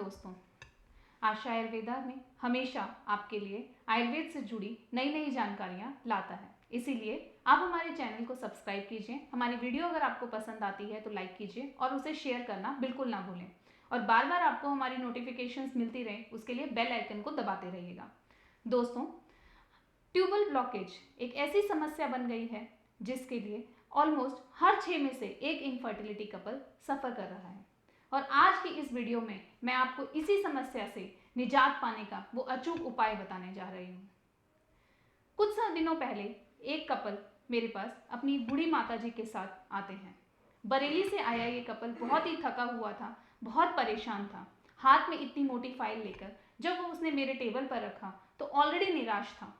दोस्तों, आशा आयुर्वेदा में हमेशा आपके लिए आयुर्वेद से जुड़ी नई नई जानकारियाँ लाता है। इसीलिए आप हमारे चैनल को सब्सक्राइब कीजिए। हमारी वीडियो अगर आपको पसंद आती है तो लाइक कीजिए और उसे शेयर करना बिल्कुल ना भूलें। और बार बार आपको हमारी नोटिफिकेशंस मिलती रहे उसके लिए बेल आइकन को दबाते रहिएगा। दोस्तों, ट्यूबल ब्लॉकेज एक ऐसी समस्या बन गई है जिसके लिए ऑलमोस्ट हर 6 में से एक इनफर्टिलिटी कपल सफ़र कर रहा है। और आज की इस वीडियो में मैं आपको इसी समस्या से निजात पाने का वो अचूक उपाय बताने जा रही हूँ। कुछ दिनों पहले एक कपल मेरे पास अपनी बूढ़ी माता जी के साथ आते हैं। बरेली से आया ये कपल बहुत ही थका हुआ था, बहुत परेशान था। हाथ में इतनी मोटी फाइल लेकर जब वो उसने मेरे टेबल पर रखा तो ऑलरेडी निराश था।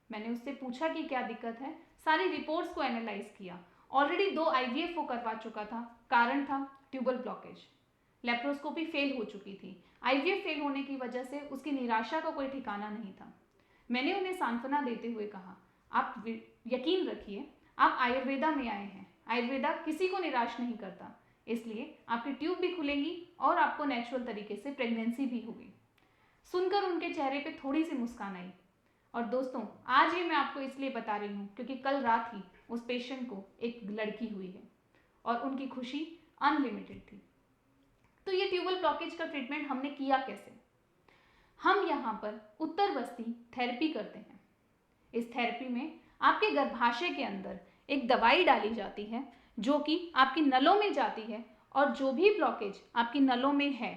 मैंने उससे पूछा कि क्या दिक्कत है। सारी रिपोर्ट्स को एनालाइज किया। ऑलरेडी 2 IVF वो करवा चुका था। कारण था ट्यूबल ब्लॉकेज। लेप्रोस्कोपी फेल हो चुकी थी। IVF फेल होने की वजह से उसकी निराशा का कोई ठिकाना नहीं था। मैंने उन्हें सांत्वना देते हुए कहा, आप यकीन रखिए, आप आयुर्वेदा में आए हैं। आयुर्वेदा किसी को निराश नहीं करता, इसलिए आपकी ट्यूब भी खुलेंगी और आपको नेचुरल तरीके से प्रेगनेंसी भी होगी। सुनकर उनके चेहरे पे थोड़ी सी मुस्कान आई। और दोस्तों, आज ये मैं आपको इसलिए बता रही हूँ क्योंकि कल रात ही उस पेशेंट को एक लड़की हुई है और उनकी खुशी अनलिमिटेड थी। तो ये ट्यूबल ब्लॉकेज का ट्रीटमेंट हमने किया कैसे? हम यहाँ पर उत्तर बस्ती थेरेपी करते हैं। इस थेरेपी में आपके गर्भाशय के अंदर एक दवाई डाली जाती है जो कि आपकी नलों में जाती है और जो भी ब्लॉकेज आपकी नलों में है,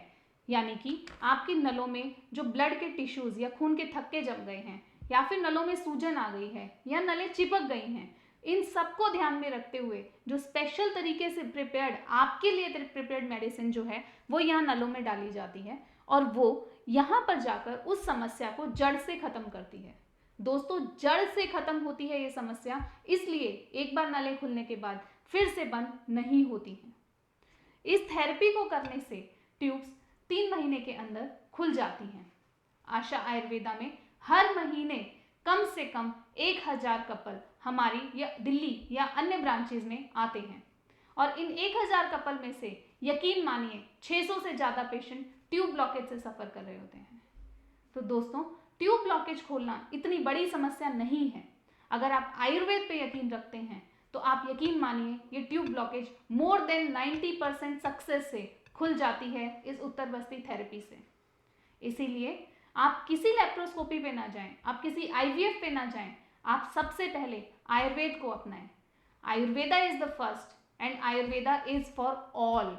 यानी कि आपकी नलों में जो ब्लड के टिश्यूज़ या खून के थक्के जम गए हैं या फिर नलों में सूजन आ गई है या नलें चिपक गई हैं, इन सबको ध्यान में रखते हुए जो स्पेशल तरीके से प्रिपेयर्ड आपके लिए प्रिपेयर्ड मेडिसिन जो है वो यहाँ नलों में डाली जाती है और वो यहाँ पर जाकर उस समस्या को जड़ से ख़त्म करती है। दोस्तों, जड़ से ख़त्म होती है ये समस्या, इसलिए एक बार नलें खुलने के बाद फिर से बंद नहीं होती हैं। इस थेरेपी को करने से ट्यूब्स 3 महीने के अंदर खुल जाती हैं। आशा आयुर्वेदा में हर महीने कम से कम 1000 कपल हमारी या दिल्ली या अन्य ब्रांचेज में आते हैं और इन 1000 कपल में से यकीन मानिए 600 से ज़्यादा पेशेंट ट्यूब ब्लॉकेज से सफ़र कर रहे होते हैं। तो दोस्तों, ट्यूब ब्लॉकेज खोलना इतनी बड़ी समस्या नहीं है। अगर आप आयुर्वेद पे यकीन रखते हैं तो आप यकीन मानिए ये tube blockage more than 90% success से खुल जाती है इस उत्तर बस्ती थेरेपी से। इसीलिए आप किसी लेप्रोस्कोपी पे ना जाएं, आप किसी IVF पे ना जाएं, आप सबसे पहले आयुर्वेद को अपनाएं। Ayurveda is the first and Ayurveda is for all.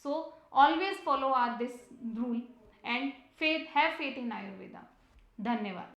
So always follow this rule and have faith in Ayurveda. धन्यवाद।